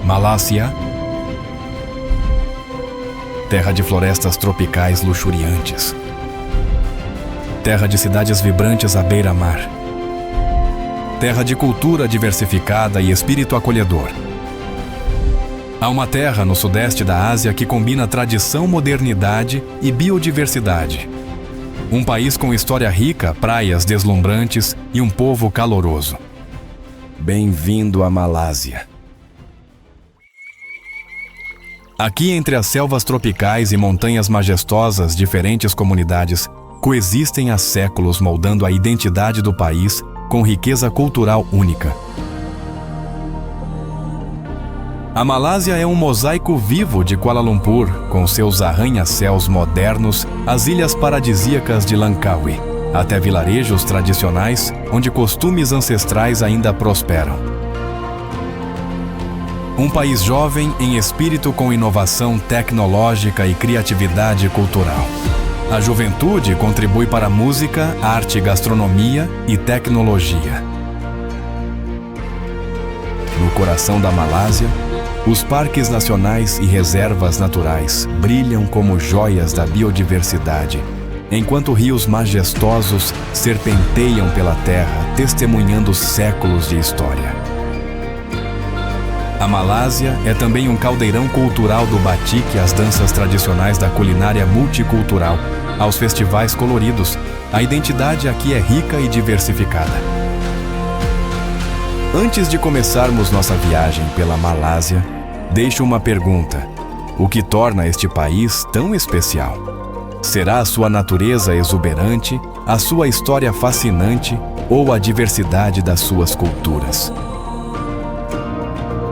Malásia, terra de florestas tropicais luxuriantes, terra de cidades vibrantes à beira-mar, terra de cultura diversificada e espírito acolhedor. Há uma terra no sudeste da Ásia que combina tradição, modernidade e biodiversidade. Um país com história rica, praias deslumbrantes e um povo caloroso. Bem-vindo à Malásia. Aqui, entre as selvas tropicais e montanhas majestosas, diferentes comunidades coexistem há séculos, moldando a identidade do país com riqueza cultural única. A Malásia é um mosaico vivo de Kuala Lumpur, com seus arranha-céus modernos, as ilhas paradisíacas de Langkawi, até vilarejos tradicionais onde costumes ancestrais ainda prosperam. Um país jovem em espírito com inovação tecnológica e criatividade cultural. A juventude contribui para a música, arte, gastronomia e tecnologia. No coração da Malásia, os parques nacionais e reservas naturais brilham como joias da biodiversidade, enquanto rios majestosos serpenteiam pela terra, testemunhando séculos de história. A Malásia é também um caldeirão cultural do batik, às danças tradicionais da culinária multicultural, aos festivais coloridos. A identidade aqui é rica e diversificada. Antes de começarmos nossa viagem pela Malásia, deixo uma pergunta: o que torna este país tão especial? Será a sua natureza exuberante, a sua história fascinante ou a diversidade das suas culturas?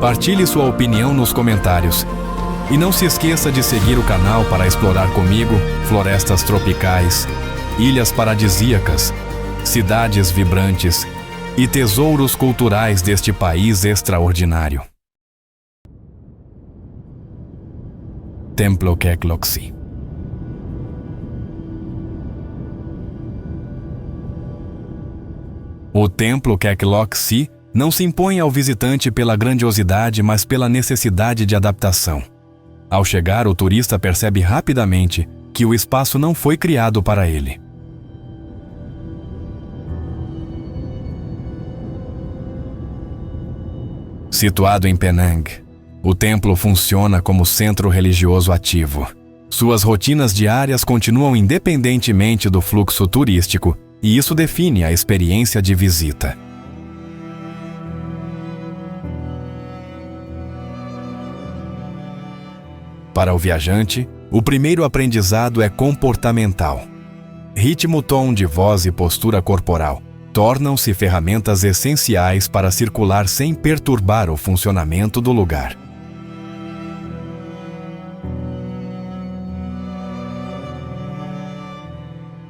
Partilhe sua opinião nos comentários. E não se esqueça de seguir o canal para explorar comigo florestas tropicais, ilhas paradisíacas, cidades vibrantes e tesouros culturais deste país extraordinário. Templo Kek Lok Si. O Templo Kek Lok Si não se impõe ao visitante pela grandiosidade, mas pela necessidade de adaptação. Ao chegar, o turista percebe rapidamente que o espaço não foi criado para ele. Situado em Penang, o templo funciona como centro religioso ativo. Suas rotinas diárias continuam independentemente do fluxo turístico, e isso define a experiência de visita. Para o viajante, o primeiro aprendizado é comportamental. Ritmo, tom de voz e postura corporal tornam-se ferramentas essenciais para circular sem perturbar o funcionamento do lugar.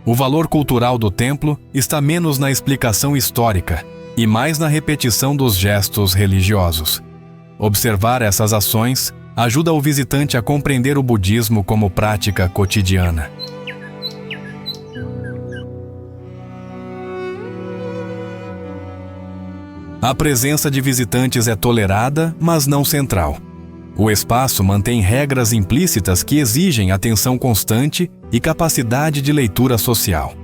O valor cultural do templo está menos na explicação histórica e mais na repetição dos gestos religiosos. Observar essas ações ajuda o visitante a compreender o budismo como prática cotidiana. A presença de visitantes é tolerada, mas não central. O espaço mantém regras implícitas que exigem atenção constante e capacidade de leitura social.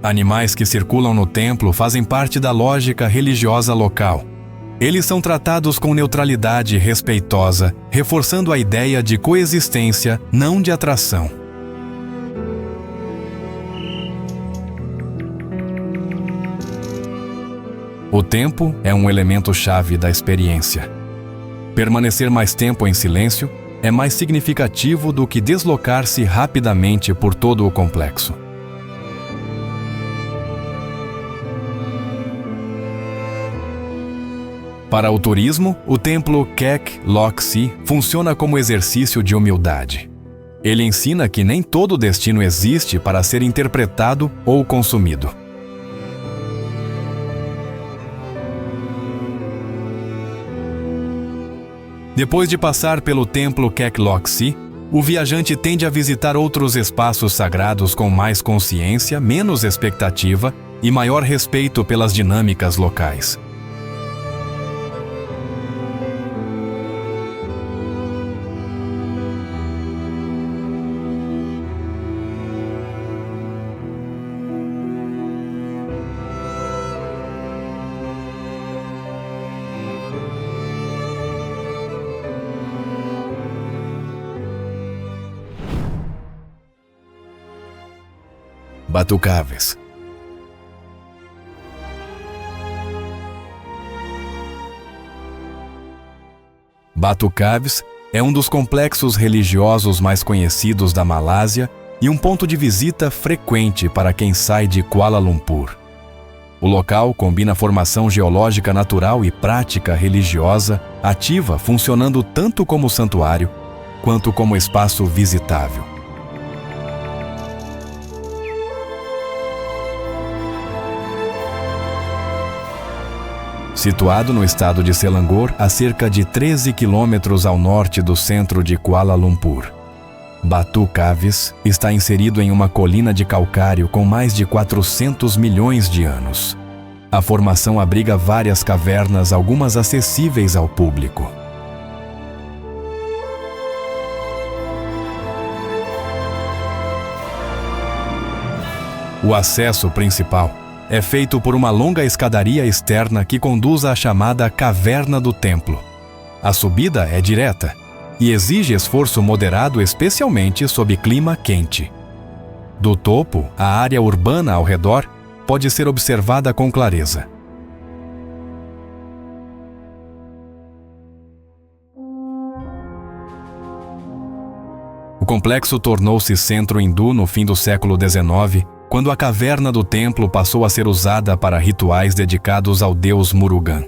Animais que circulam no templo fazem parte da lógica religiosa local. Eles são tratados com neutralidade respeitosa, reforçando a ideia de coexistência, não de atração. O tempo é um elemento-chave da experiência. Permanecer mais tempo em silêncio é mais significativo do que deslocar-se rapidamente por todo o complexo. Para o turismo, o templo Kek Lok Si funciona como exercício de humildade. Ele ensina que nem todo destino existe para ser interpretado ou consumido. Depois de passar pelo templo Kek Lok Si, o viajante tende a visitar outros espaços sagrados com mais consciência, menos expectativa e maior respeito pelas dinâmicas locais. Batucaves. Batucaves é um dos complexos religiosos mais conhecidos da Malásia e um ponto de visita frequente para quem sai de Kuala Lumpur. O local combina formação geológica natural e prática religiosa ativa, funcionando tanto como santuário quanto como espaço visitável. Situado no estado de Selangor, a cerca de 13 quilômetros ao norte do centro de Kuala Lumpur, Batucaves está inserido em uma colina de calcário com mais de 400 milhões de anos. A formação abriga várias cavernas, algumas acessíveis ao público. O acesso principal é feito por uma longa escadaria externa que conduz à chamada Caverna do Templo. A subida é direta e exige esforço moderado, especialmente sob clima quente. Do topo, a área urbana ao redor pode ser observada com clareza. O complexo tornou-se centro hindu no fim do século XIX, quando a Caverna do Templo passou a ser usada para rituais dedicados ao deus Murugan.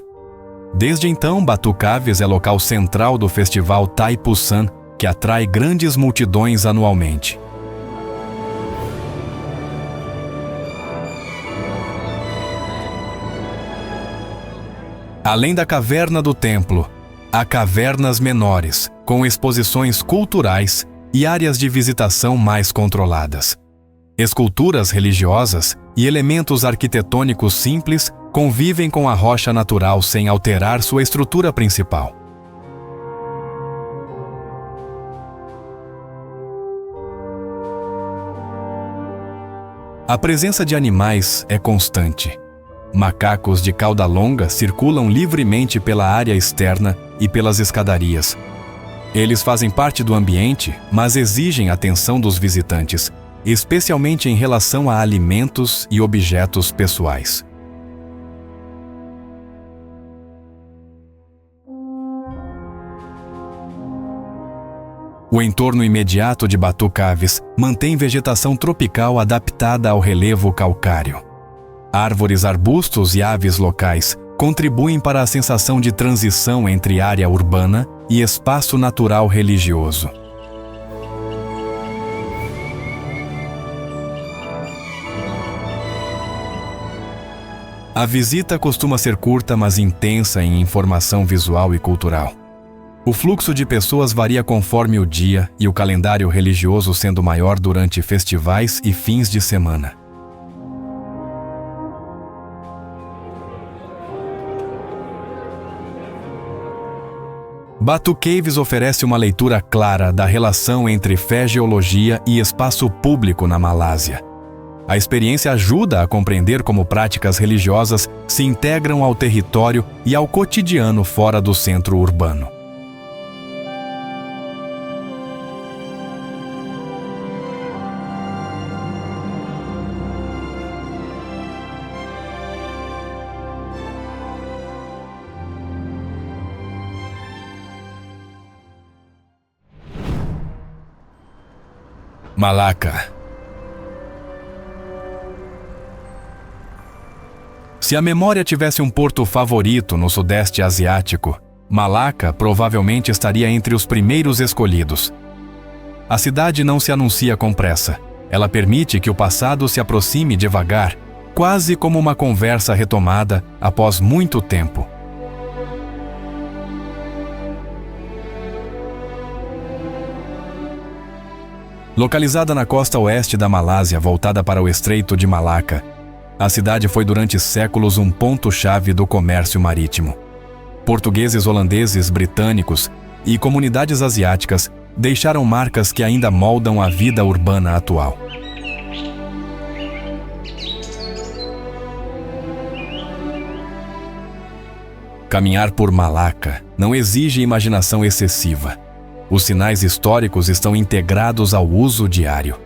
Desde então, Batucaves é local central do festival Thaipusam, que atrai grandes multidões anualmente. Além da Caverna do Templo, há cavernas menores, com exposições culturais e áreas de visitação mais controladas. Esculturas religiosas e elementos arquitetônicos simples convivem com a rocha natural sem alterar sua estrutura principal. A presença de animais é constante. Macacos de cauda longa circulam livremente pela área externa e pelas escadarias. Eles fazem parte do ambiente, mas exigem atenção dos visitantes, especialmente em relação a alimentos e objetos pessoais. O entorno imediato de Batucaves mantém vegetação tropical adaptada ao relevo calcário. Árvores, arbustos e aves locais contribuem para a sensação de transição entre área urbana e espaço natural religioso. A visita costuma ser curta, mas intensa em informação visual e cultural. O fluxo de pessoas varia conforme o dia e o calendário religioso sendo maior durante festivais e fins de semana. Batucaves oferece uma leitura clara da relação entre fé, geologia e espaço público na Malásia. A experiência ajuda a compreender como práticas religiosas se integram ao território e ao cotidiano fora do centro urbano. Malacca. Se a memória tivesse um porto favorito no Sudeste Asiático, Malacca provavelmente estaria entre os primeiros escolhidos. A cidade não se anuncia com pressa. Ela permite que o passado se aproxime devagar, quase como uma conversa retomada após muito tempo. Localizada na costa oeste da Malásia, voltada para o Estreito de Malacca, A cidade foi durante séculos um ponto-chave do comércio marítimo. Portugueses, holandeses, britânicos e comunidades asiáticas deixaram marcas que ainda moldam a vida urbana atual. Caminhar por Malaca não exige imaginação excessiva. Os sinais históricos estão integrados ao uso diário.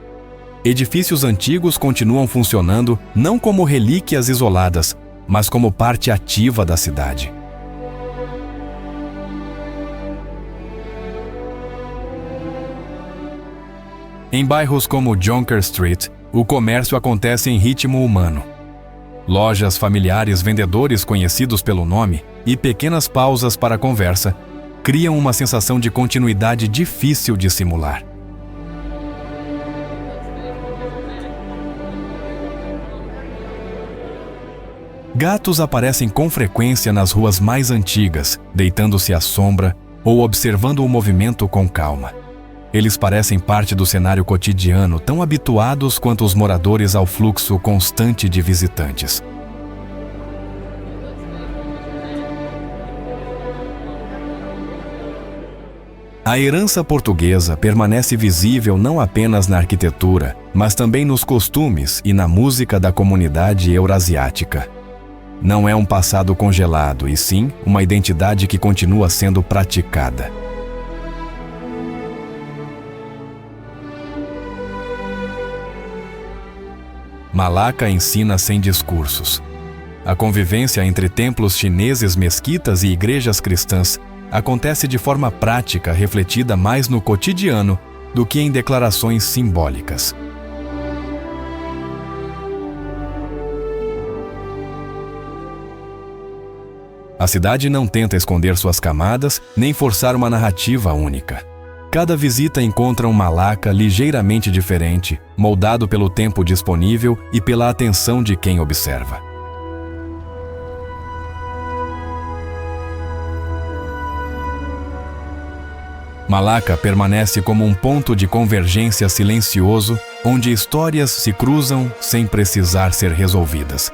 Edifícios antigos continuam funcionando não como relíquias isoladas, mas como parte ativa da cidade. Em bairros como Jonker Street, o comércio acontece em ritmo humano. Lojas familiares, vendedores conhecidos pelo nome e pequenas pausas para a conversa criam uma sensação de continuidade difícil de simular. Gatos aparecem com frequência nas ruas mais antigas, deitando-se à sombra ou observando o movimento com calma. Eles parecem parte do cenário cotidiano, tão habituados quanto os moradores ao fluxo constante de visitantes. A herança portuguesa permanece visível não apenas na arquitetura, mas também nos costumes e na música da comunidade eurasiática. Não é um passado congelado, e sim uma identidade que continua sendo praticada. Malaca ensina sem discursos. A convivência entre templos chineses, mesquitas e igrejas cristãs acontece de forma prática, refletida mais no cotidiano do que em declarações simbólicas. A cidade não tenta esconder suas camadas, nem forçar uma narrativa única. Cada visita encontra um Malaca ligeiramente diferente, moldado pelo tempo disponível e pela atenção de quem observa. Malaca permanece como um ponto de convergência silencioso, onde histórias se cruzam sem precisar ser resolvidas.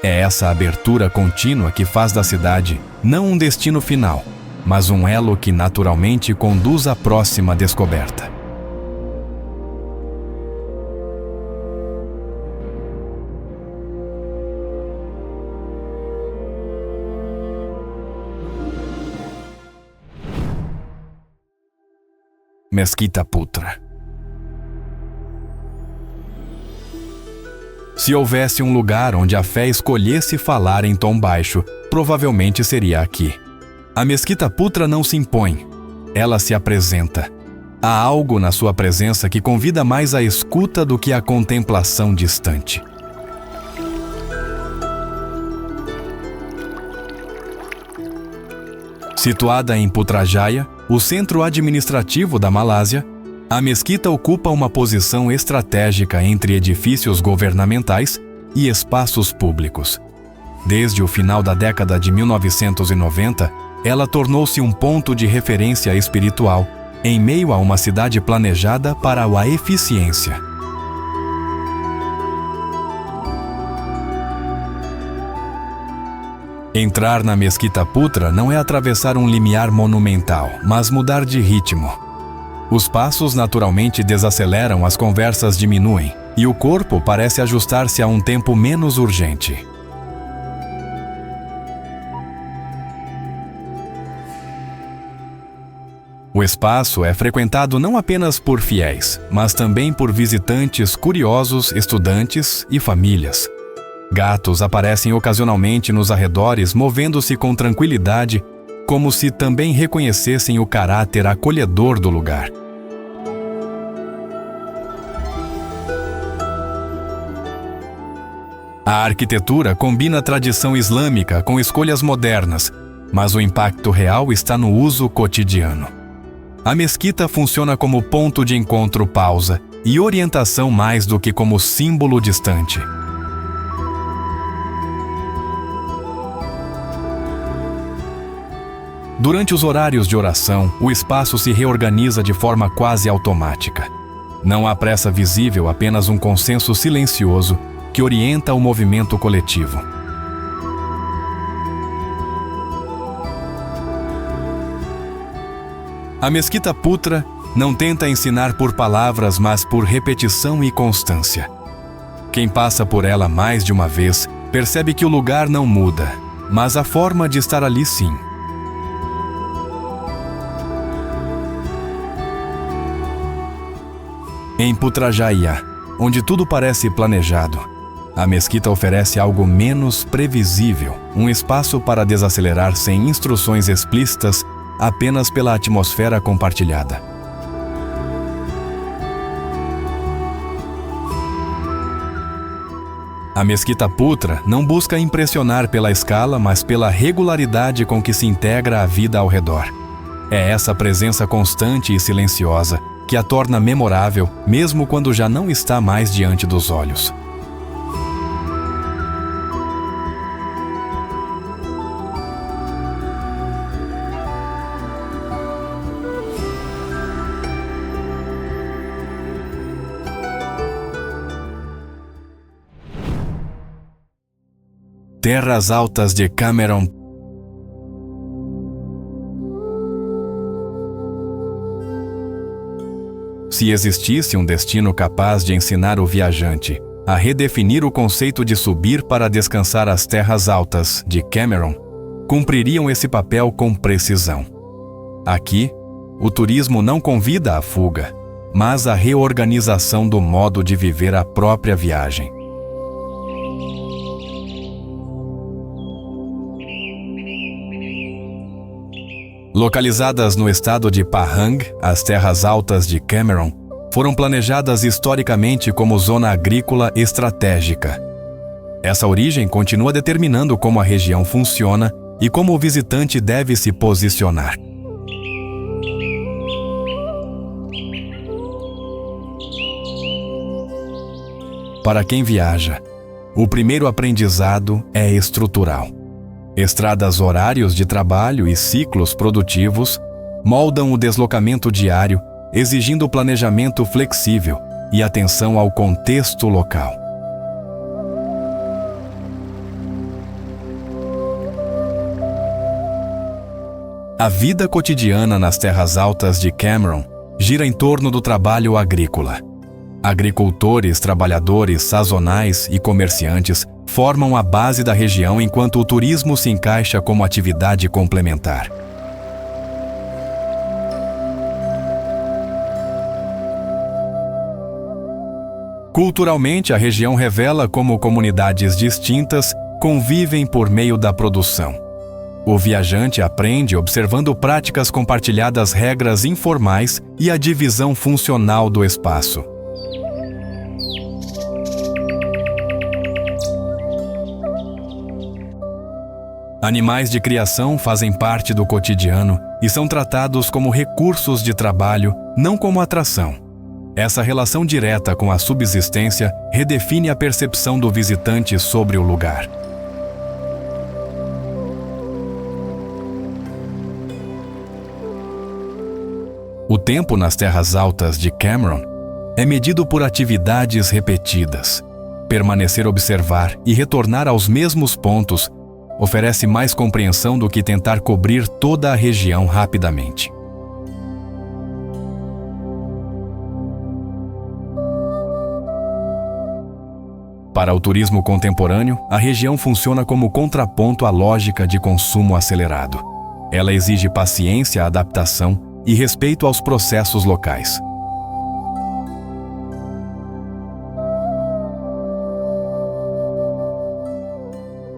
É essa abertura contínua que faz da cidade não um destino final, mas um elo que naturalmente conduz à próxima descoberta. Mesquita Putra. Se houvesse um lugar onde a fé escolhesse falar em tom baixo, provavelmente seria aqui. A Mesquita Putra não se impõe, ela se apresenta. Há algo na sua presença que convida mais à escuta do que à contemplação distante. Situada em Putrajaya, o centro administrativo da Malásia, a mesquita ocupa uma posição estratégica entre edifícios governamentais e espaços públicos. Desde o final da década de 1990, ela tornou-se um ponto de referência espiritual, em meio a uma cidade planejada para a eficiência. Entrar na Mesquita Putra não é atravessar um limiar monumental, mas mudar de ritmo. Os passos naturalmente desaceleram, as conversas diminuem, e o corpo parece ajustar-se a um tempo menos urgente. O espaço é frequentado não apenas por fiéis, mas também por visitantes curiosos, estudantes e famílias. Gatos aparecem ocasionalmente nos arredores, movendo-se com tranquilidade, como se também reconhecessem o caráter acolhedor do lugar. A arquitetura combina a tradição islâmica com escolhas modernas, mas o impacto real está no uso cotidiano. A mesquita funciona como ponto de encontro, pausa e orientação mais do que como símbolo distante. Durante os horários de oração, o espaço se reorganiza de forma quase automática. Não há pressa visível, apenas um consenso silencioso que orienta o movimento coletivo. A Mesquita Putra não tenta ensinar por palavras, mas por repetição e constância. Quem passa por ela mais de uma vez percebe que o lugar não muda, mas a forma de estar ali sim. Em Putrajaya, onde tudo parece planejado, a mesquita oferece algo menos previsível, um espaço para desacelerar sem instruções explícitas, apenas pela atmosfera compartilhada. A Mesquita Putra não busca impressionar pela escala, mas pela regularidade com que se integra a vida ao redor. É essa presença constante e silenciosa que a torna memorável, mesmo quando já não está mais diante dos olhos. Terras Altas de Cameron. Se existisse um destino capaz de ensinar o viajante a redefinir o conceito de subir para descansar às terras altas de Cameron, cumpririam esse papel com precisão. Aqui, o turismo não convida à fuga, mas à reorganização do modo de viver a própria viagem. Localizadas no estado de Pahang, as terras altas de Cameron foram planejadas historicamente como zona agrícola estratégica. Essa origem continua determinando como a região funciona e como o visitante deve se posicionar. Para quem viaja, o primeiro aprendizado é estrutural. Estradas, horários de trabalho e ciclos produtivos moldam o deslocamento diário, exigindo planejamento flexível e atenção ao contexto local. A vida cotidiana nas terras altas de Cameron gira em torno do trabalho agrícola. Agricultores, trabalhadores sazonais e comerciantes formam a base da região, enquanto o turismo se encaixa como atividade complementar. Culturalmente, a região revela como comunidades distintas convivem por meio da produção. O viajante aprende observando práticas compartilhadas, regras informais e a divisão funcional do espaço. Animais de criação fazem parte do cotidiano e são tratados como recursos de trabalho, não como atração. Essa relação direta com a subsistência redefine a percepção do visitante sobre o lugar. O tempo nas terras altas de Cameron é medido por atividades repetidas. Permanecer, observar e retornar aos mesmos pontos oferece mais compreensão do que tentar cobrir toda a região rapidamente. Para o turismo contemporâneo, a região funciona como contraponto à lógica de consumo acelerado. Ela exige paciência, adaptação e respeito aos processos locais.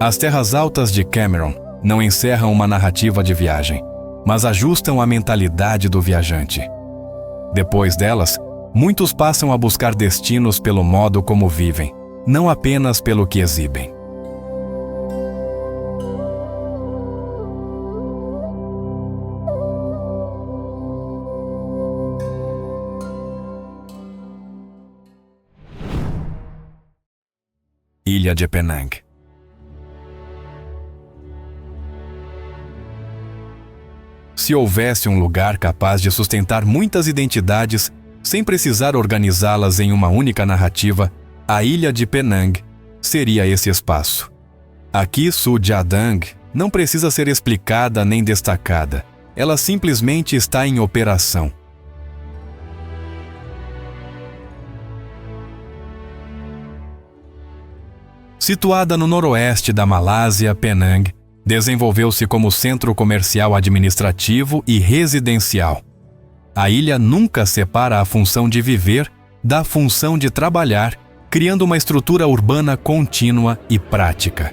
As terras altas de Cameron não encerram uma narrativa de viagem, mas ajustam a mentalidade do viajante. Depois delas, muitos passam a buscar destinos pelo modo como vivem, não apenas pelo que exibem. Ilha de Penang. Se houvesse um lugar capaz de sustentar muitas identidades sem precisar organizá-las em uma única narrativa, a Ilha de Penang seria esse espaço. Aqui, Sujiadang não precisa ser explicada nem destacada. Ela simplesmente está em operação. Situada no noroeste da Malásia, Penang desenvolveu-se como centro comercial, administrativo e residencial. A ilha nunca separa a função de viver da função de trabalhar, criando uma estrutura urbana contínua e prática.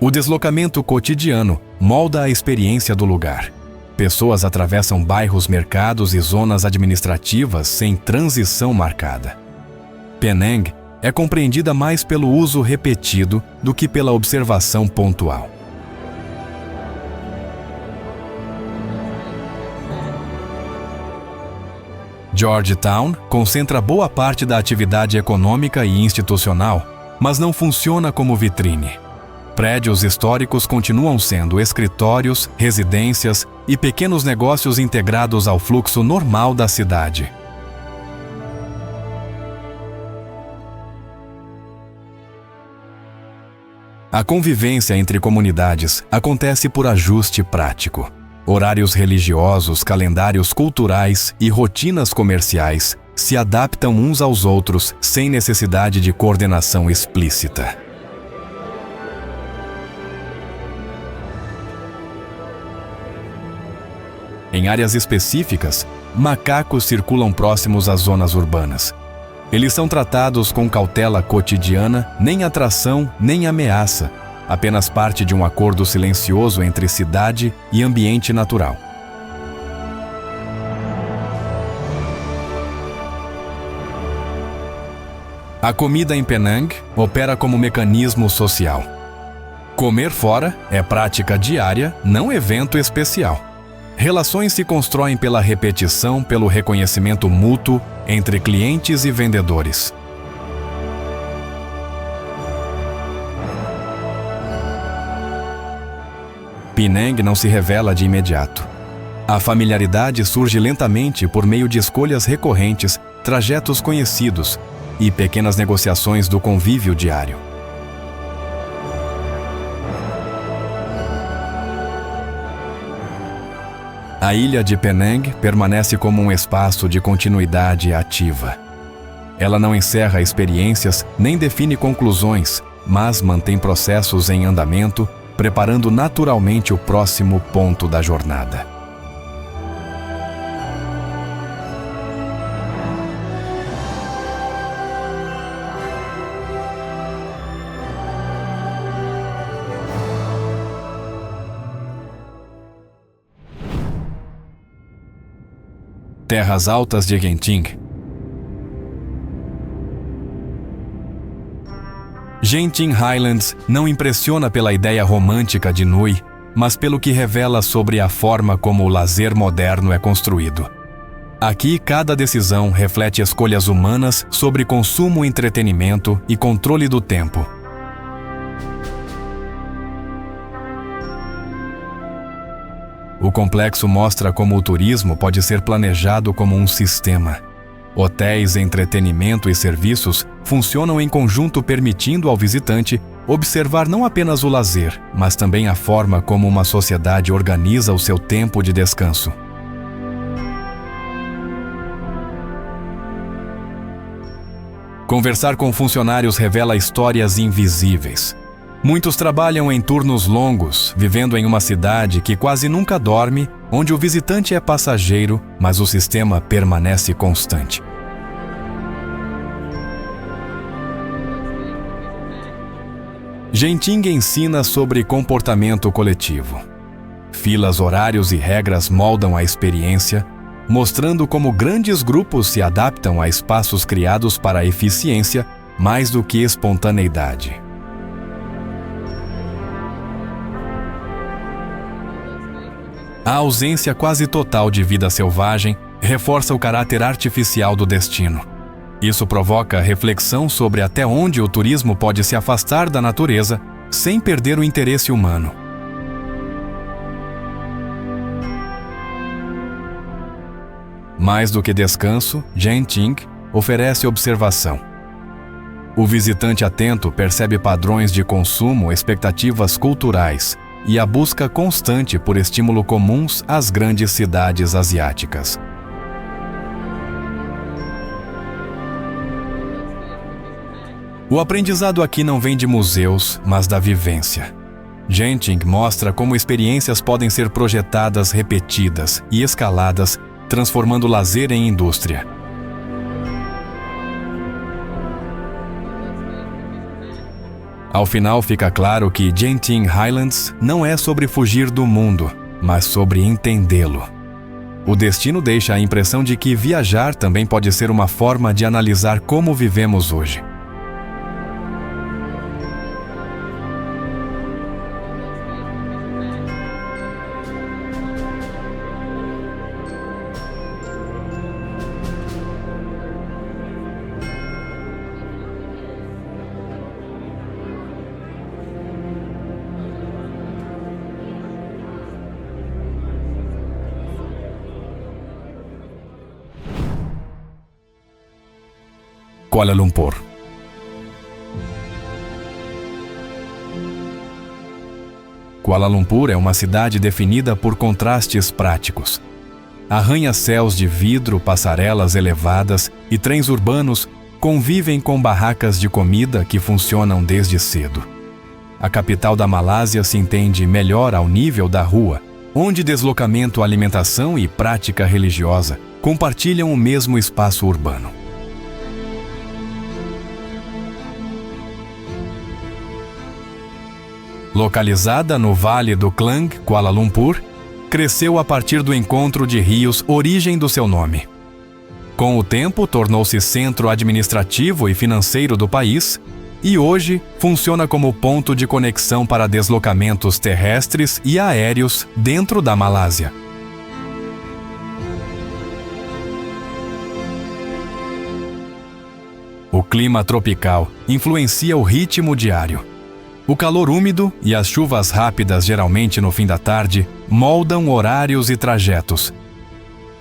O deslocamento cotidiano molda a experiência do lugar. Pessoas atravessam bairros, mercados e zonas administrativas sem transição marcada. Penang é compreendida mais pelo uso repetido do que pela observação pontual. Georgetown concentra boa parte da atividade econômica e institucional, mas não funciona como vitrine. Prédios históricos continuam sendo escritórios, residências e pequenos negócios integrados ao fluxo normal da cidade. A convivência entre comunidades acontece por ajuste prático. Horários religiosos, calendários culturais e rotinas comerciais se adaptam uns aos outros sem necessidade de coordenação explícita. Em áreas específicas, macacos circulam próximos às zonas urbanas. Eles são tratados com cautela cotidiana, nem atração, nem ameaça, apenas parte de um acordo silencioso entre cidade e ambiente natural. A comida em Penang opera como mecanismo social. Comer fora é prática diária, não evento especial. Relações se constroem pela repetição, pelo reconhecimento mútuo entre clientes e vendedores. Penang não se revela de imediato. A familiaridade surge lentamente por meio de escolhas recorrentes, trajetos conhecidos e pequenas negociações do convívio diário. A ilha de Penang permanece como um espaço de continuidade ativa. Ela não encerra experiências nem define conclusões, mas mantém processos em andamento, preparando naturalmente o próximo ponto da jornada. Terras altas de Genting. Genting Highlands não impressiona pela ideia romântica de Nui, mas pelo que revela sobre a forma como o lazer moderno é construído. Aqui, cada decisão reflete escolhas humanas sobre consumo, entretenimento e controle do tempo. O complexo mostra como o turismo pode ser planejado como um sistema. Hotéis, entretenimento e serviços funcionam em conjunto, permitindo ao visitante observar não apenas o lazer, mas também a forma como uma sociedade organiza o seu tempo de descanso. Conversar com funcionários revela histórias invisíveis. Muitos trabalham em turnos longos, vivendo em uma cidade que quase nunca dorme, onde o visitante é passageiro, mas o sistema permanece constante. Genting ensina sobre comportamento coletivo. Filas, horários e regras moldam a experiência, mostrando como grandes grupos se adaptam a espaços criados para a eficiência mais do que espontaneidade. A ausência quase total de vida selvagem reforça o caráter artificial do destino. Isso provoca reflexão sobre até onde o turismo pode se afastar da natureza sem perder o interesse humano. Mais do que descanso, Genting oferece observação. O visitante atento percebe padrões de consumo, expectativas culturais e a busca constante por estímulo comuns às grandes cidades asiáticas. O aprendizado aqui não vem de museus, mas da vivência. Genting mostra como experiências podem ser projetadas, repetidas e escaladas, transformando lazer em indústria. Ao final fica claro que Genting Highlands não é sobre fugir do mundo, mas sobre entendê-lo. O destino deixa a impressão de que viajar também pode ser uma forma de analisar como vivemos hoje. Kuala Lumpur. Kuala Lumpur é uma cidade definida por contrastes práticos. Arranha-céus de vidro, passarelas elevadas e trens urbanos convivem com barracas de comida que funcionam desde cedo. A capital da Malásia se entende melhor ao nível da rua, onde deslocamento, alimentação e prática religiosa compartilham o mesmo espaço urbano. Localizada no Vale do Klang, Kuala Lumpur, cresceu a partir do encontro de rios, origem do seu nome. Com o tempo, tornou-se centro administrativo e financeiro do país e hoje funciona como ponto de conexão para deslocamentos terrestres e aéreos dentro da Malásia. O clima tropical influencia o ritmo diário. O calor úmido e as chuvas rápidas, geralmente no fim da tarde, moldam horários e trajetos.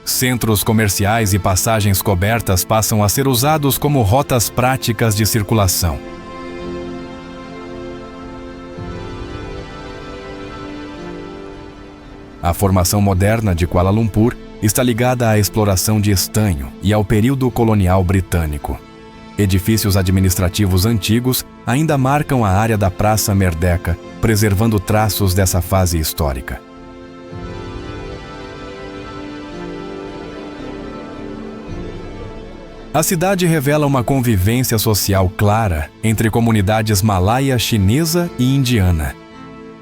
Centros comerciais e passagens cobertas passam a ser usados como rotas práticas de circulação. A formação moderna de Kuala Lumpur está ligada à exploração de estanho e ao período colonial britânico. Edifícios administrativos antigos ainda marcam a área da Praça Merdeka, preservando traços dessa fase histórica. A cidade revela uma convivência social clara entre comunidades malaia, chinesa e indiana.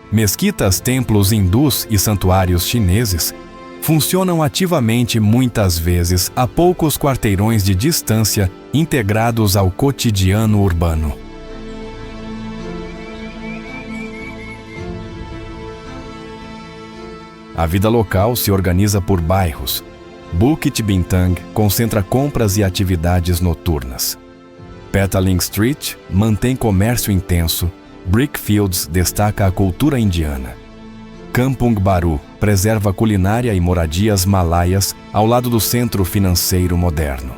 Mesquitas, templos hindus e santuários chineses funcionam ativamente muitas vezes a poucos quarteirões de distância, integrados ao cotidiano urbano. A vida local se organiza por bairros. Bukit Bintang concentra compras e atividades noturnas. Petaling Street mantém comércio intenso. Brickfields destaca a cultura indiana. Kampung Baru preserva culinária e moradias malaias ao lado do centro financeiro moderno.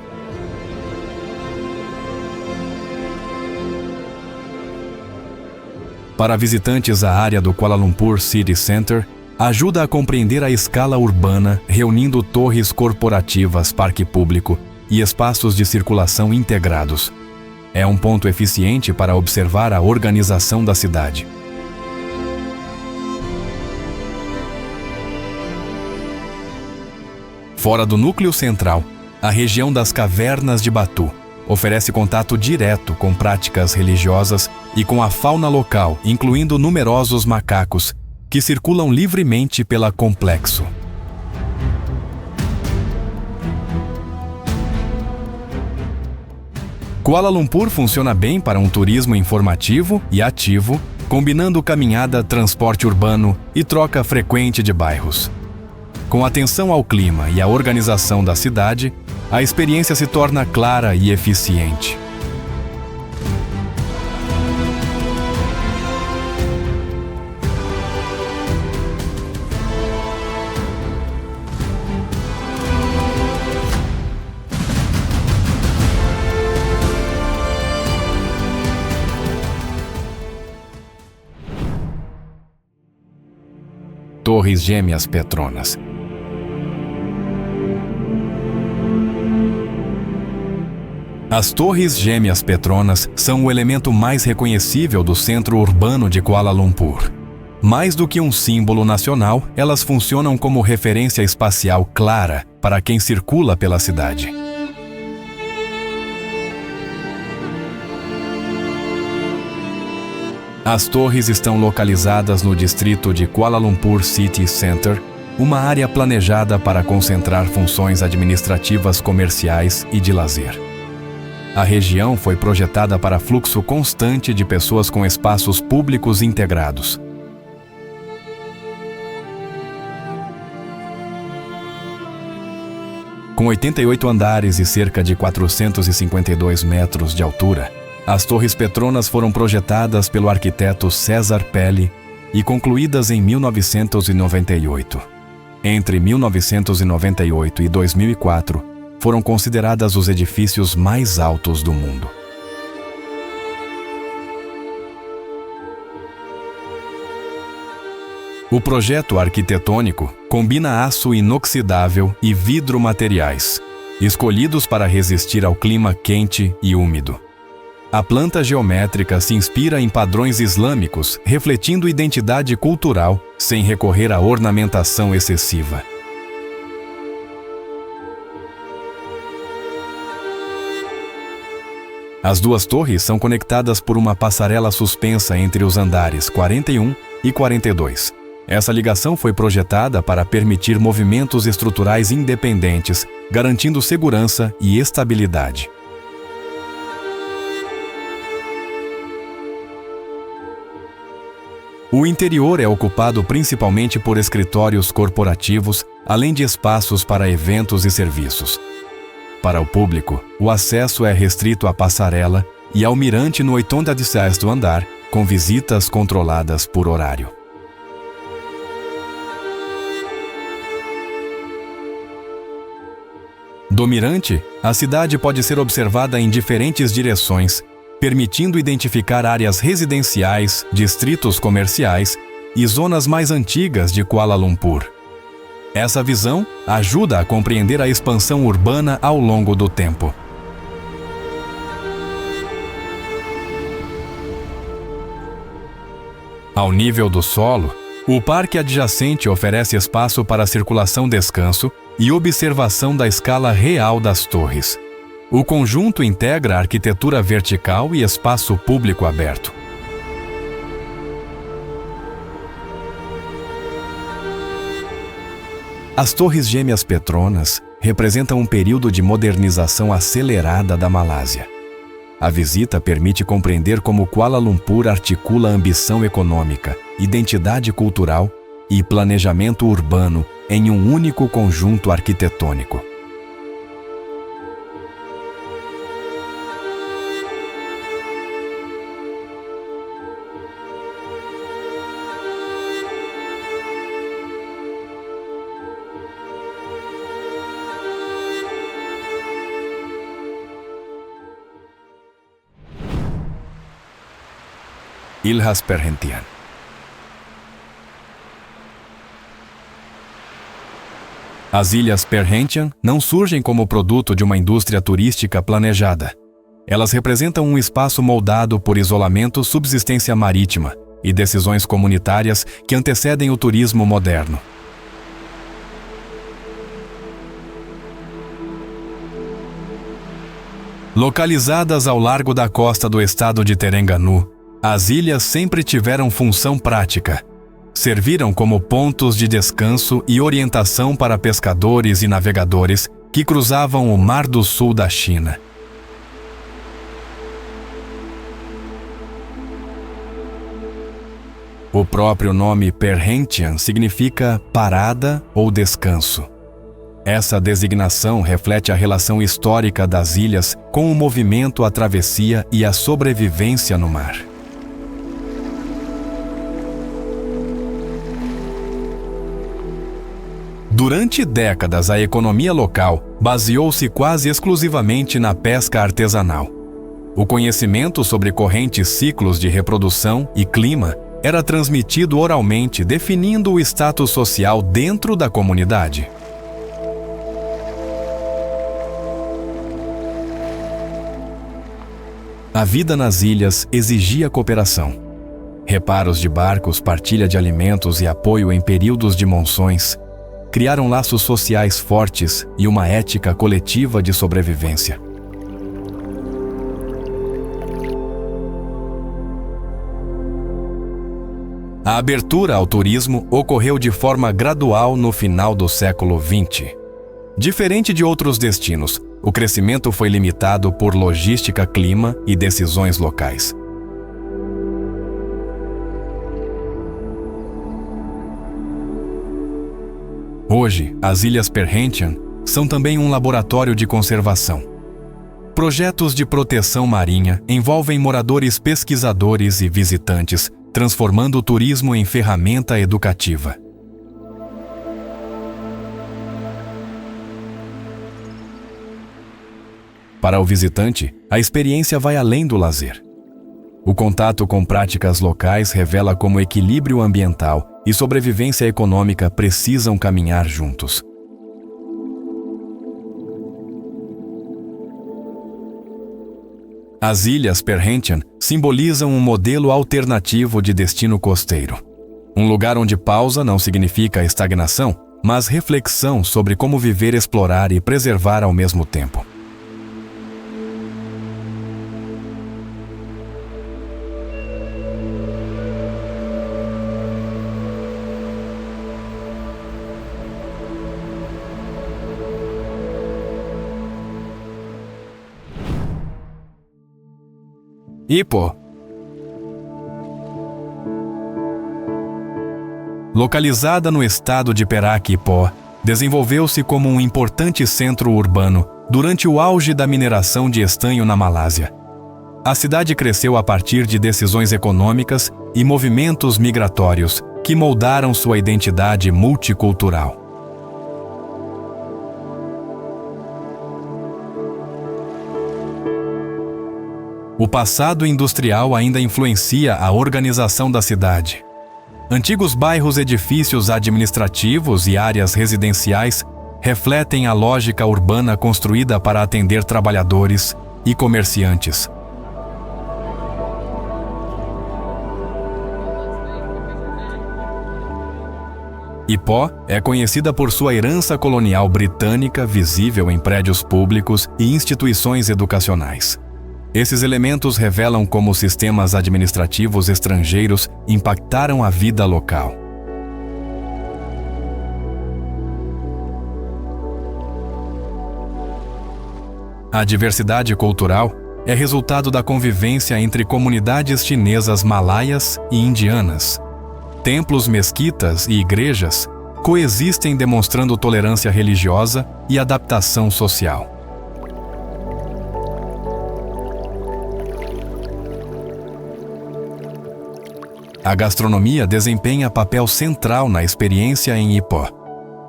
Para visitantes, a área do Kuala Lumpur City Center ajuda a compreender a escala urbana, reunindo torres corporativas, parque público e espaços de circulação integrados. É um ponto eficiente para observar a organização da cidade. Fora do núcleo central, a região das Cavernas de Batu oferece contato direto com práticas religiosas e com a fauna local, incluindo numerosos macacos, que circulam livremente pela complexo. Kuala Lumpur funciona bem para um turismo informativo e ativo, combinando caminhada, transporte urbano e troca frequente de bairros. Com atenção ao clima e à organização da cidade, a experiência se torna clara e eficiente. Torres Gêmeas Petronas. As Torres Gêmeas Petronas são o elemento mais reconhecível do centro urbano de Kuala Lumpur. Mais do que um símbolo nacional, elas funcionam como referência espacial clara para quem circula pela cidade. As torres estão localizadas no distrito de Kuala Lumpur City Center, uma área planejada para concentrar funções administrativas, comerciais e de lazer. A região foi projetada para fluxo constante de pessoas com espaços públicos integrados. Com 88 andares e cerca de 452 metros de altura, as Torres Petronas foram projetadas pelo arquiteto César Pelli e concluídas em 1998. Entre 1998 e 2004, foram consideradas os edifícios mais altos do mundo. O projeto arquitetônico combina aço inoxidável e vidro materiais, escolhidos para resistir ao clima quente e úmido. A planta geométrica se inspira em padrões islâmicos, refletindo identidade cultural, sem recorrer à ornamentação excessiva. As duas torres são conectadas por uma passarela suspensa entre os andares 41 e 42. Essa ligação foi projetada para permitir movimentos estruturais independentes, garantindo segurança e estabilidade. O interior é ocupado principalmente por escritórios corporativos, além de espaços para eventos e serviços. Para o público, o acesso é restrito à passarela e ao mirante no 86º andar, com visitas controladas por horário. Do mirante, a cidade pode ser observada em diferentes direções, permitindo identificar áreas residenciais, distritos comerciais e zonas mais antigas de Kuala Lumpur. Essa visão ajuda a compreender a expansão urbana ao longo do tempo. Ao nível do solo, o parque adjacente oferece espaço para circulação, descanso e observação da escala real das torres. O conjunto integra arquitetura vertical e espaço público aberto. As Torres Gêmeas Petronas representam um período de modernização acelerada da Malásia. A visita permite compreender como Kuala Lumpur articula ambição econômica, identidade cultural e planejamento urbano em um único conjunto arquitetônico. Ilhas Perhentian. As Ilhas Perhentian não surgem como produto de uma indústria turística planejada. Elas representam um espaço moldado por isolamento, subsistência marítima e decisões comunitárias que antecedem o turismo moderno. Localizadas ao largo da costa do estado de Terengganu, as ilhas sempre tiveram função prática. Serviram como pontos de descanso e orientação para pescadores e navegadores que cruzavam o Mar do Sul da China. O próprio nome Perhentian significa parada ou descanso. Essa designação reflete a relação histórica das ilhas com o movimento, a travessia e a sobrevivência no mar. Durante décadas, a economia local baseou-se quase exclusivamente na pesca artesanal. O conhecimento sobre correntes, ciclos de reprodução e clima era transmitido oralmente, definindo o status social dentro da comunidade. A vida nas ilhas exigia cooperação. Reparos de barcos, partilha de alimentos e apoio em períodos de monções criaram laços sociais fortes e uma ética coletiva de sobrevivência. A abertura ao turismo ocorreu de forma gradual no final do século XX. Diferente de outros destinos, o crescimento foi limitado por logística, clima e decisões locais. Hoje, as Ilhas Perhentian são também um laboratório de conservação. Projetos de proteção marinha envolvem moradores, pesquisadores e visitantes, transformando o turismo em ferramenta educativa. Para o visitante, a experiência vai além do lazer. O contato com práticas locais revela como equilíbrio ambiental e sobrevivência econômica precisam caminhar juntos. As Ilhas Perhentian simbolizam um modelo alternativo de destino costeiro. Um lugar onde pausa não significa estagnação, mas reflexão sobre como viver, explorar e preservar ao mesmo tempo. Ipoh. Localizada no estado de Perak, Ipoh desenvolveu-se como um importante centro urbano durante o auge da mineração de estanho na Malásia. A cidade cresceu a partir de decisões econômicas e movimentos migratórios que moldaram sua identidade multicultural. O passado industrial ainda influencia a organização da cidade. Antigos bairros, edifícios administrativos e áreas residenciais refletem a lógica urbana construída para atender trabalhadores e comerciantes. Ipoh é conhecida por sua herança colonial britânica, visível em prédios públicos e instituições educacionais. Esses elementos revelam como sistemas administrativos estrangeiros impactaram a vida local. A diversidade cultural é resultado da convivência entre comunidades chinesas, malaias e indianas. Templos, mesquitas e igrejas coexistem, demonstrando tolerância religiosa e adaptação social. A gastronomia desempenha papel central na experiência em Ipoh.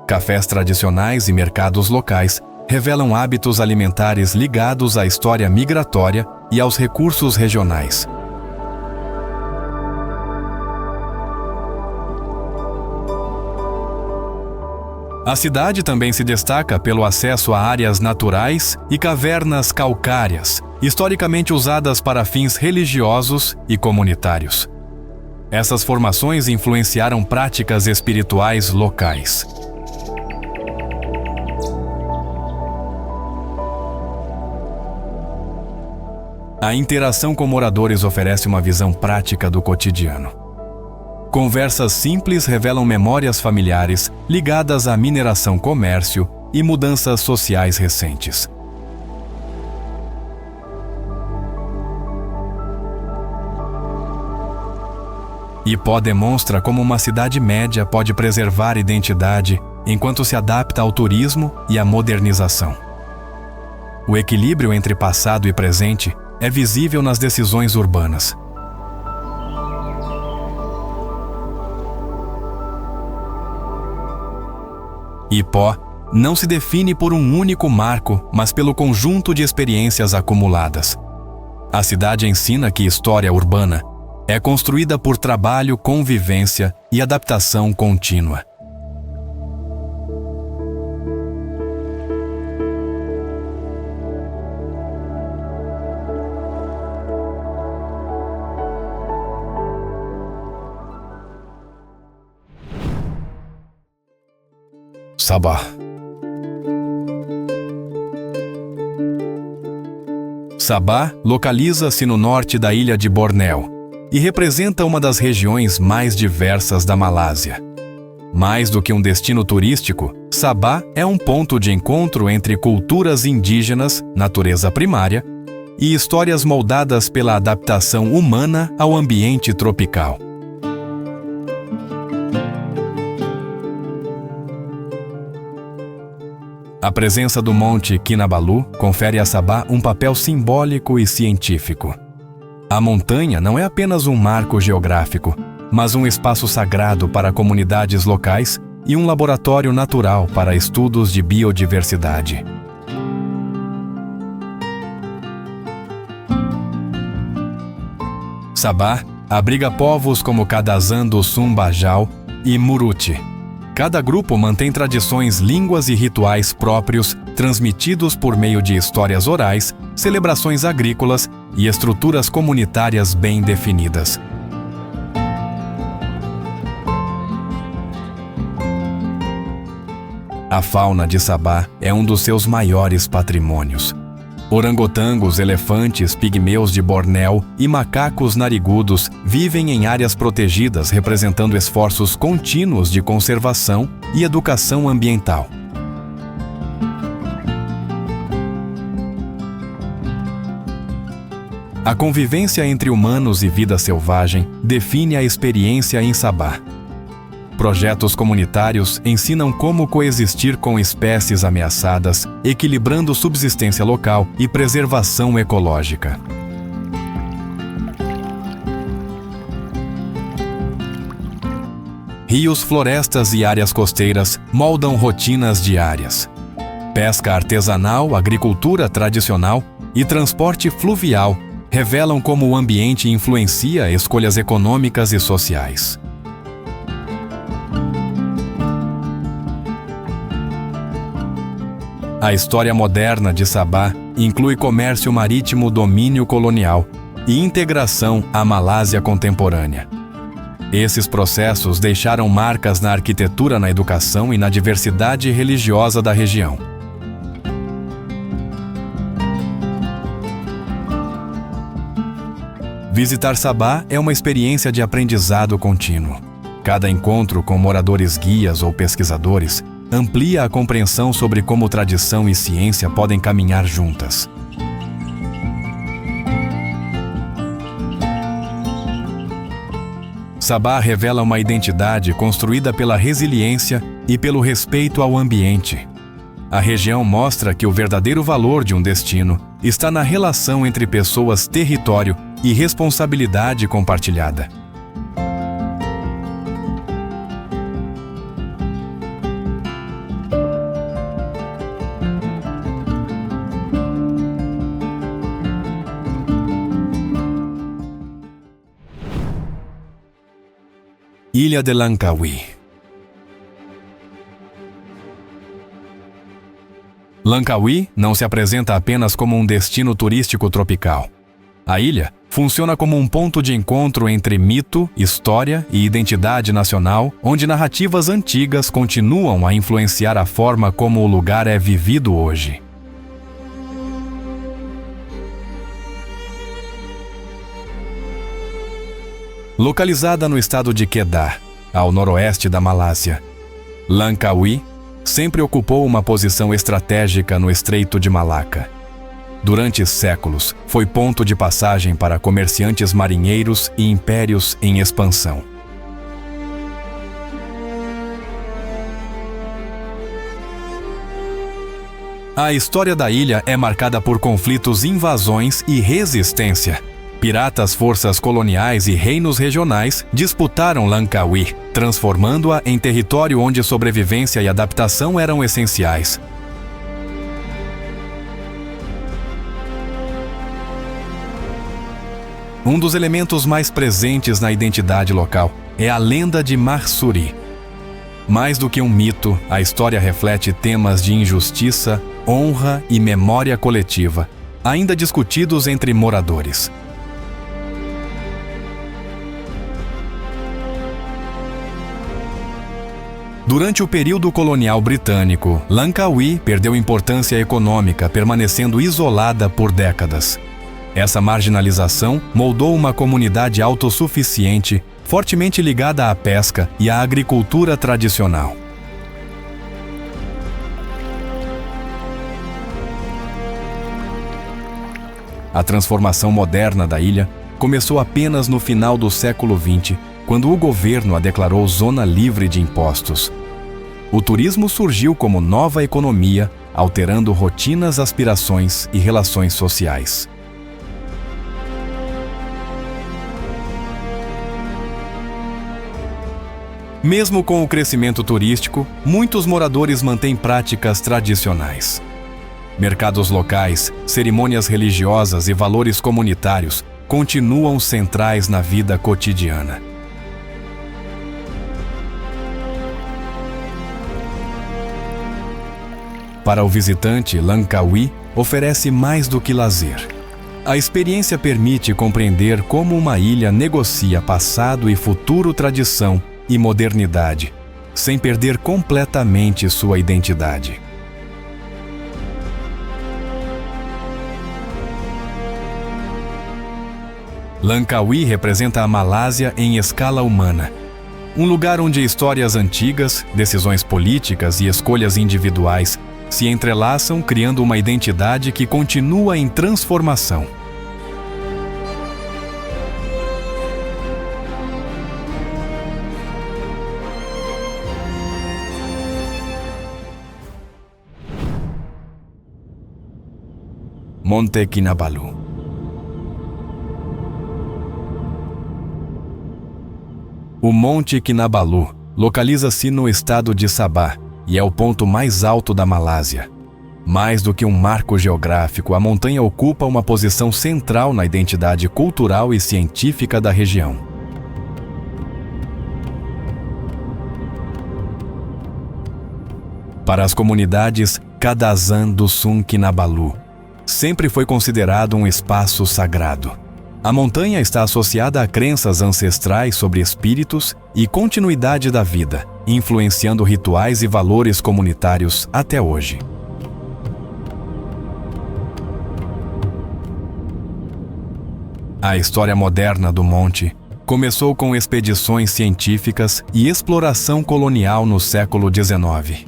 Cafés tradicionais e mercados locais revelam hábitos alimentares ligados à história migratória e aos recursos regionais. A cidade também se destaca pelo acesso a áreas naturais e cavernas calcárias, historicamente usadas para fins religiosos e comunitários. Essas formações influenciaram práticas espirituais locais. A interação com moradores oferece uma visão prática do cotidiano. Conversas simples revelam memórias familiares ligadas à mineração, comércio e mudanças sociais recentes. Ipoh demonstra como uma cidade média pode preservar identidade enquanto se adapta ao turismo e à modernização. O equilíbrio entre passado e presente é visível nas decisões urbanas. Ipoh não se define por um único marco, mas pelo conjunto de experiências acumuladas. A cidade ensina que história urbana É construída por trabalho, convivência e adaptação contínua. Sabah. Sabah localiza-se no norte da ilha de Bornéu e representa uma das regiões mais diversas da Malásia. Mais do que um destino turístico, Sabah é um ponto de encontro entre culturas indígenas, natureza primária e histórias moldadas pela adaptação humana ao ambiente tropical. A presença do Monte Kinabalu confere a Sabah um papel simbólico e científico. A montanha não é apenas um marco geográfico, mas um espaço sagrado para comunidades locais e um laboratório natural para estudos de biodiversidade. Sabah abriga povos como Kadazan do Sul Bajau e Muruti. Cada grupo mantém tradições, línguas e rituais próprios, transmitidos por meio de histórias orais, celebrações agrícolas e estruturas comunitárias bem definidas. A fauna de Sabah é um dos seus maiores patrimônios. Orangotangos, elefantes, pigmeus de Bornéu e macacos narigudos vivem em áreas protegidas, representando esforços contínuos de conservação e educação ambiental. A convivência entre humanos e vida selvagem define a experiência em Sabah. Projetos comunitários ensinam como coexistir com espécies ameaçadas, equilibrando subsistência local e preservação ecológica. Rios, florestas e áreas costeiras moldam rotinas diárias. Pesca artesanal, agricultura tradicional e transporte fluvial revelam como o ambiente influencia escolhas econômicas e sociais. A história moderna de Sabah inclui comércio marítimo, domínio colonial e integração à Malásia contemporânea. Esses processos deixaram marcas na arquitetura, na educação e na diversidade religiosa da região. Visitar Sabah é uma experiência de aprendizado contínuo. Cada encontro com moradores guias ou pesquisadores amplia a compreensão sobre como tradição e ciência podem caminhar juntas. Sabah revela uma identidade construída pela resiliência e pelo respeito ao ambiente. A região mostra que o verdadeiro valor de um destino está na relação entre pessoas, território e responsabilidade compartilhada. Ilha de Langkawi. Langkawi não se apresenta apenas como um destino turístico tropical. A ilha funciona como um ponto de encontro entre mito, história e identidade nacional, onde narrativas antigas continuam a influenciar a forma como o lugar é vivido hoje. Localizada no estado de Kedah, ao noroeste da Malásia, Langkawi sempre ocupou uma posição estratégica no Estreito de Malacca. Durante séculos, foi ponto de passagem para comerciantes marinheiros e impérios em expansão. A história da ilha é marcada por conflitos, invasões e resistência. Piratas, forças coloniais e reinos regionais disputaram Langkawi, transformando-a em território onde sobrevivência e adaptação eram essenciais. Um dos elementos mais presentes na identidade local é a lenda de Marsuri. Mais do que um mito, a história reflete temas de injustiça, honra e memória coletiva, ainda discutidos entre moradores. Durante o período colonial britânico, Langkawi perdeu importância econômica, permanecendo isolada por décadas. Essa marginalização moldou uma comunidade autossuficiente, fortemente ligada à pesca e à agricultura tradicional. A transformação moderna da ilha começou apenas no final do século XX, quando o governo a declarou zona livre de impostos. O turismo surgiu como nova economia, alterando rotinas, aspirações e relações sociais. Mesmo com o crescimento turístico, muitos moradores mantêm práticas tradicionais. Mercados locais, cerimônias religiosas e valores comunitários continuam centrais na vida cotidiana. Para o visitante, Langkawi oferece mais do que lazer. A experiência permite compreender como uma ilha negocia passado e futuro, tradição e modernidade, sem perder completamente sua identidade. Langkawi representa a Malásia em escala humana. Um lugar onde histórias antigas, decisões políticas e escolhas individuais se entrelaçam, criando uma identidade que continua em transformação. Monte Kinabalu. O Monte Kinabalu localiza-se no estado de Sabah e é o ponto mais alto da Malásia. Mais do que um marco geográfico, a montanha ocupa uma posição central na identidade cultural e científica da região. Para as comunidades Kadazan do Sun Kinabalu, sempre foi considerado um espaço sagrado. A montanha está associada a crenças ancestrais sobre espíritos e continuidade da vida, influenciando rituais e valores comunitários até hoje. A história moderna do monte começou com expedições científicas e exploração colonial no século XIX.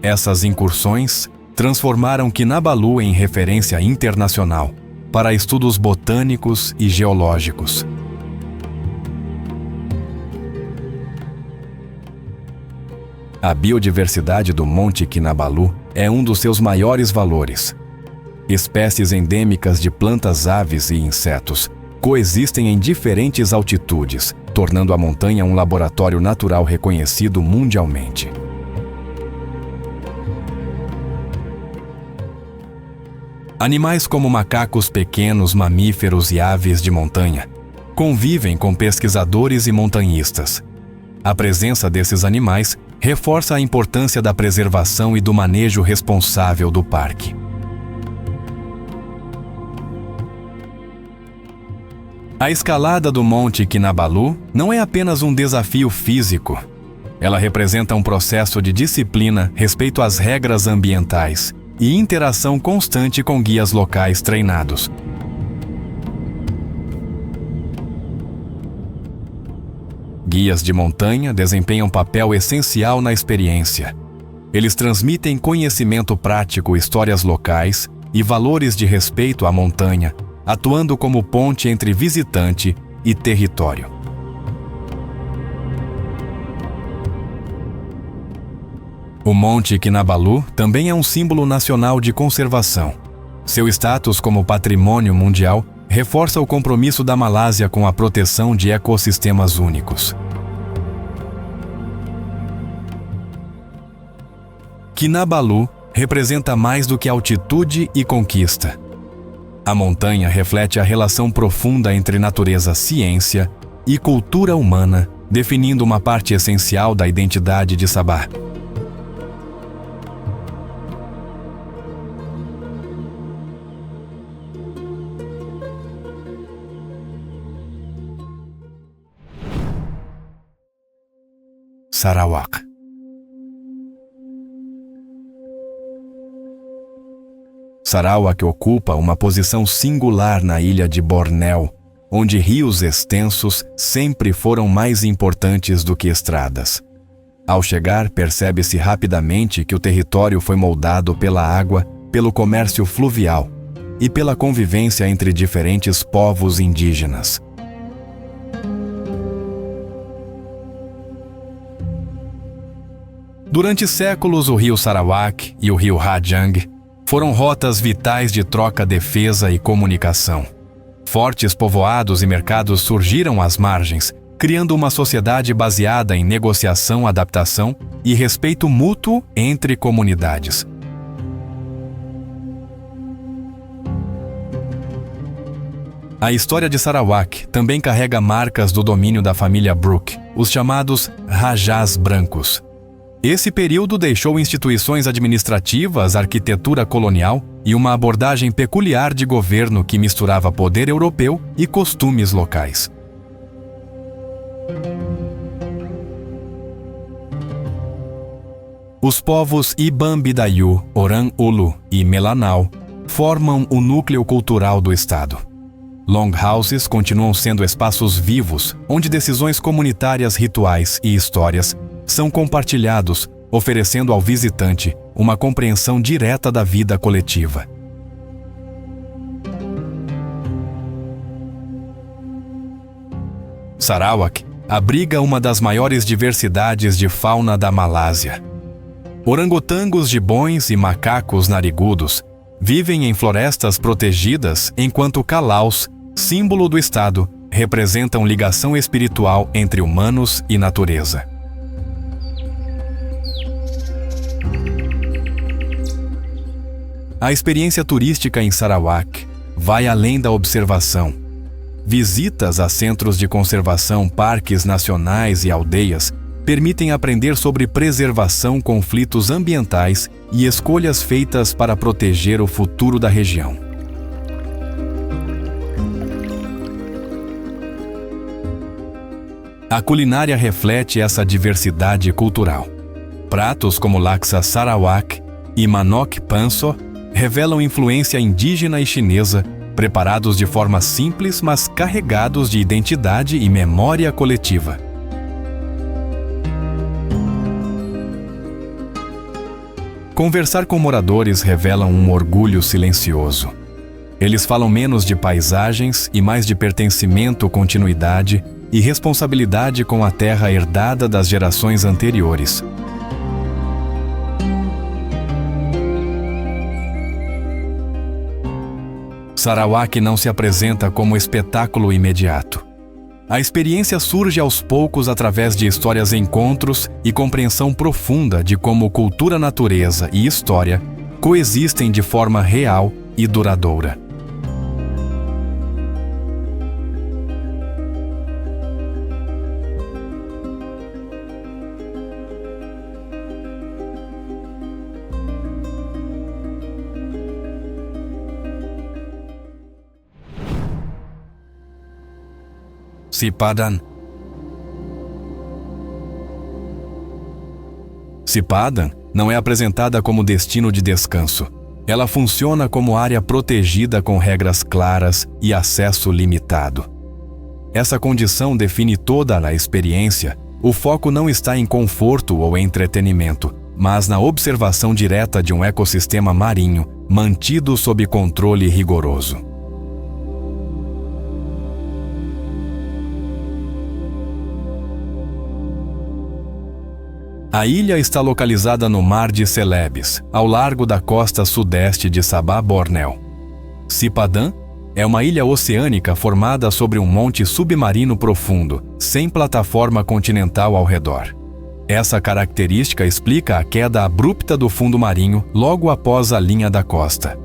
Essas incursões transformaram Kinabalu em referência internacional para estudos botânicos e geológicos. A biodiversidade do Monte Kinabalu é um dos seus maiores valores. Espécies endêmicas de plantas, aves e insetos coexistem em diferentes altitudes, tornando a montanha um laboratório natural reconhecido mundialmente. Animais como macacos pequenos, mamíferos e aves de montanha convivem com pesquisadores e montanhistas. A presença desses animais reforça a importância da preservação e do manejo responsável do parque. A escalada do Monte Kinabalu não é apenas um desafio físico. Ela representa um processo de disciplina, respeito às regras ambientais e interação constante com guias locais treinados. Guias de montanha desempenham papel essencial na experiência. Eles transmitem conhecimento prático, histórias locais e valores de respeito à montanha, atuando como ponte entre visitante e território. O Monte Kinabalu também é um símbolo nacional de conservação. Seu status como patrimônio mundial reforça o compromisso da Malásia com a proteção de ecossistemas únicos. Kinabalu representa mais do que altitude e conquista. A montanha reflete a relação profunda entre natureza-ciência e cultura humana, definindo uma parte essencial da identidade de Sabah. Sarawak. Sarawak ocupa uma posição singular na ilha de Bornéu, onde rios extensos sempre foram mais importantes do que estradas. Ao chegar, percebe-se rapidamente que o território foi moldado pela água, pelo comércio fluvial e pela convivência entre diferentes povos indígenas. Durante séculos, o rio Sarawak e o rio Hajang foram rotas vitais de troca, defesa e comunicação. Fortes povoados e mercados surgiram às margens, criando uma sociedade baseada em negociação, adaptação e respeito mútuo entre comunidades. A história de Sarawak também carrega marcas do domínio da família Brooke, os chamados Rajás Brancos. Esse período deixou instituições administrativas, arquitetura colonial e uma abordagem peculiar de governo que misturava poder europeu e costumes locais. Os povos Ibambidayu, Orang Ulu e Melanau formam o núcleo cultural do estado. Longhouses continuam sendo espaços vivos, onde decisões comunitárias, rituais e histórias são compartilhados, oferecendo ao visitante uma compreensão direta da vida coletiva. Sarawak abriga uma das maiores diversidades de fauna da Malásia. Orangotangos, gibões e macacos narigudos vivem em florestas protegidas, enquanto calaus, símbolo do estado, representam ligação espiritual entre humanos e natureza. A experiência turística em Sarawak vai além da observação. Visitas a centros de conservação, parques nacionais e aldeias permitem aprender sobre preservação, conflitos ambientais e escolhas feitas para proteger o futuro da região. A culinária reflete essa diversidade cultural. Pratos como Laksa Sarawak e Manok Panso revelam influência indígena e chinesa, preparados de forma simples, mas carregados de identidade e memória coletiva. Conversar com moradores revela um orgulho silencioso. Eles falam menos de paisagens e mais de pertencimento, continuidade e responsabilidade com a terra herdada das gerações anteriores. Sarawak não se apresenta como espetáculo imediato. A experiência surge aos poucos através de histórias, encontros e compreensão profunda de como cultura, natureza e história coexistem de forma real e duradoura. Sipadan. Sipadan não é apresentada como destino de descanso. Ela funciona como área protegida com regras claras e acesso limitado. Essa condição define toda a experiência. O foco não está em conforto ou entretenimento, mas na observação direta de um ecossistema marinho mantido sob controle rigoroso. A ilha está localizada no Mar de Celebes, ao largo da costa sudeste de Sabah, Bornéu. Sipadan é uma ilha oceânica formada sobre um monte submarino profundo, sem plataforma continental ao redor. Essa característica explica a queda abrupta do fundo marinho logo após a linha da costa.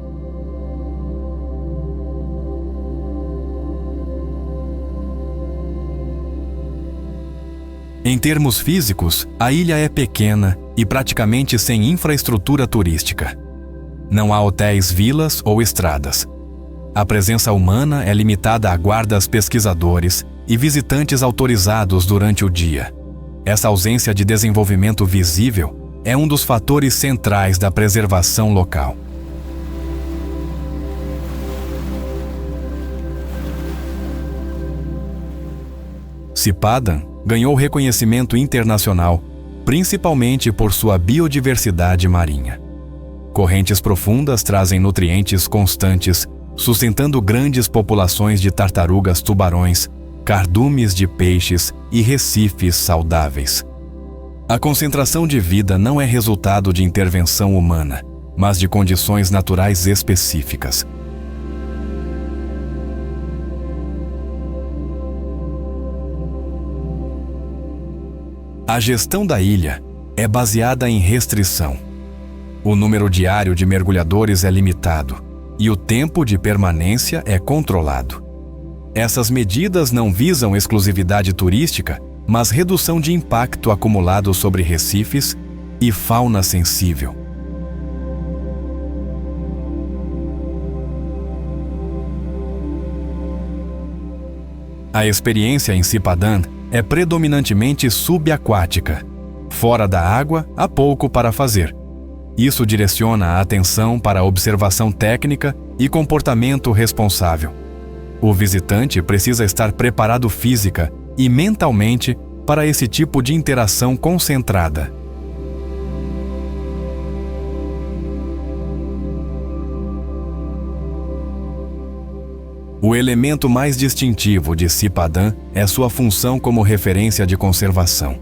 Em termos físicos, a ilha é pequena e praticamente sem infraestrutura turística. Não há hotéis, vilas ou estradas. A presença humana é limitada a guardas pesquisadores e visitantes autorizados durante o dia. Essa ausência de desenvolvimento visível é um dos fatores centrais da preservação local. Cipadan ganhou reconhecimento internacional, principalmente por sua biodiversidade marinha. Correntes profundas trazem nutrientes constantes, sustentando grandes populações de tartarugas, tubarões, cardumes de peixes e recifes saudáveis. A concentração de vida não é resultado de intervenção humana, mas de condições naturais específicas. A gestão da ilha é baseada em restrição. O número diário de mergulhadores é limitado e o tempo de permanência é controlado. Essas medidas não visam exclusividade turística, mas redução de impacto acumulado sobre recifes e fauna sensível. A experiência em Cipadan é predominantemente subaquática. Fora da água, há pouco para fazer. Isso direciona a atenção para a observação técnica e comportamento responsável. O visitante precisa estar preparado física e mentalmente para esse tipo de interação concentrada. O elemento mais distintivo de Cipadan é sua função como referência de conservação.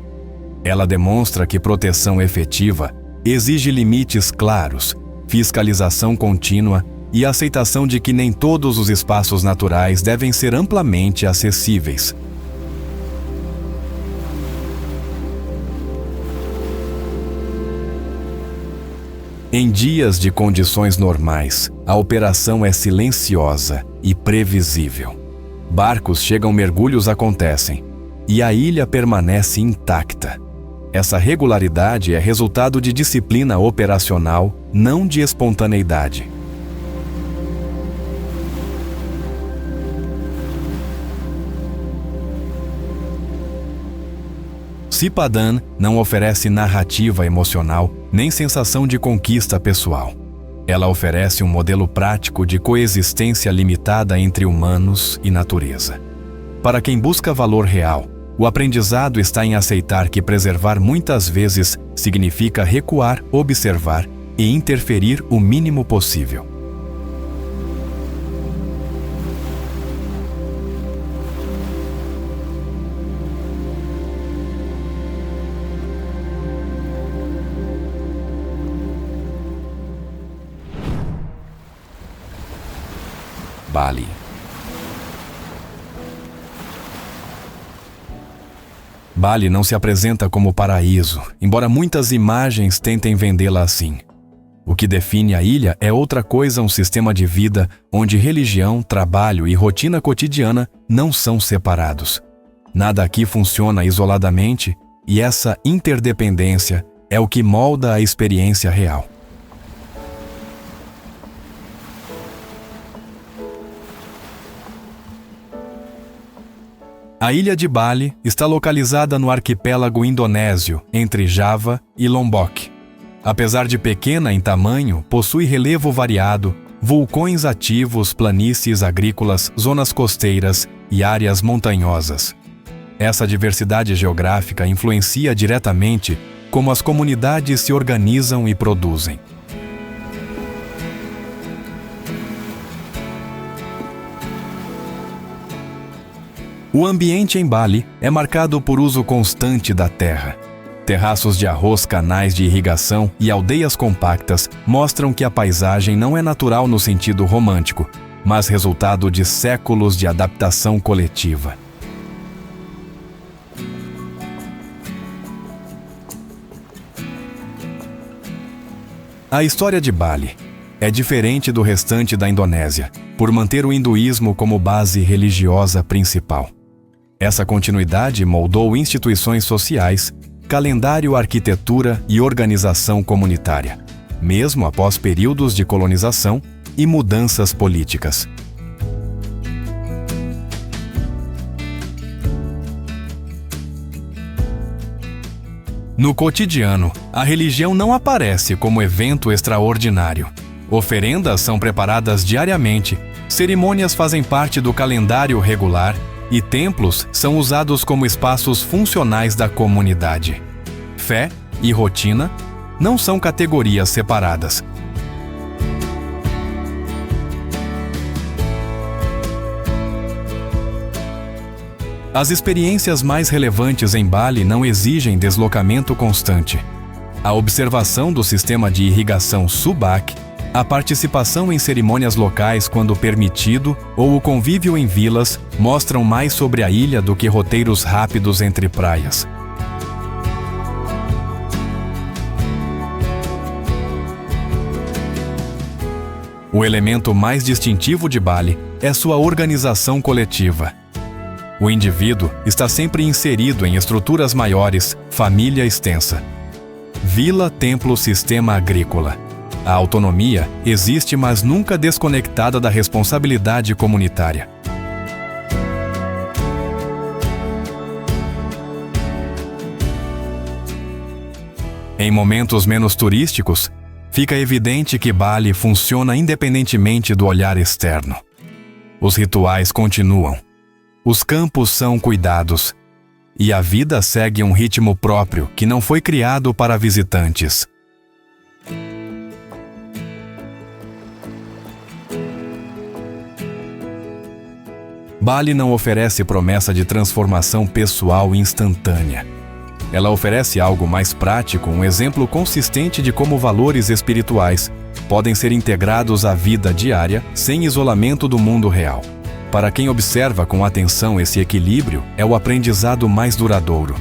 Ela demonstra que proteção efetiva exige limites claros, fiscalização contínua e aceitação de que nem todos os espaços naturais devem ser amplamente acessíveis. Em dias de condições normais, a operação é silenciosa e previsível. Barcos chegam, mergulhos acontecem, e a ilha permanece intacta. Essa regularidade é resultado de disciplina operacional, não de espontaneidade. Cipadan não oferece narrativa emocional nem sensação de conquista pessoal. Ela oferece um modelo prático de coexistência limitada entre humanos e natureza. Para quem busca valor real, o aprendizado está em aceitar que preservar muitas vezes significa recuar, observar e interferir o mínimo possível. Bali. Bali não se apresenta como paraíso, embora muitas imagens tentem vendê-la assim. O que define a ilha é outra coisa, um sistema de vida onde religião, trabalho e rotina cotidiana não são separados. Nada aqui funciona isoladamente e essa interdependência é o que molda a experiência real. A ilha de Bali está localizada no arquipélago indonésio, entre Java e Lombok. Apesar de pequena em tamanho, possui relevo variado, vulcões ativos, planícies agrícolas, zonas costeiras e áreas montanhosas. Essa diversidade geográfica influencia diretamente como as comunidades se organizam e produzem. O ambiente em Bali é marcado por uso constante da terra. Terraços de arroz, canais de irrigação e aldeias compactas mostram que a paisagem não é natural no sentido romântico, mas resultado de séculos de adaptação coletiva. A história de Bali é diferente do restante da Indonésia, por manter o hinduísmo como base religiosa principal. Essa continuidade moldou instituições sociais, calendário, arquitetura e organização comunitária, mesmo após períodos de colonização e mudanças políticas. No cotidiano, a religião não aparece como evento extraordinário. Oferendas são preparadas diariamente, cerimônias fazem parte do calendário regular e templos são usados como espaços funcionais da comunidade. Fé e rotina não são categorias separadas. As experiências mais relevantes em Bali não exigem deslocamento constante. A observação do sistema de irrigação Subak, a participação em cerimônias locais quando permitido ou o convívio em vilas mostram mais sobre a ilha do que roteiros rápidos entre praias. O elemento mais distintivo de Bali é sua organização coletiva. O indivíduo está sempre inserido em estruturas maiores, família extensa. Vila, templo, sistema agrícola. A autonomia existe, mas nunca desconectada da responsabilidade comunitária. Em momentos menos turísticos, fica evidente que Bali funciona independentemente do olhar externo. Os rituais continuam. Os campos são cuidados, e a vida segue um ritmo próprio que não foi criado para visitantes. Bali não oferece promessa de transformação pessoal instantânea. Ela oferece algo mais prático, um exemplo consistente de como valores espirituais podem ser integrados à vida diária sem isolamento do mundo real. Para quem observa com atenção esse equilíbrio, é o aprendizado mais duradouro.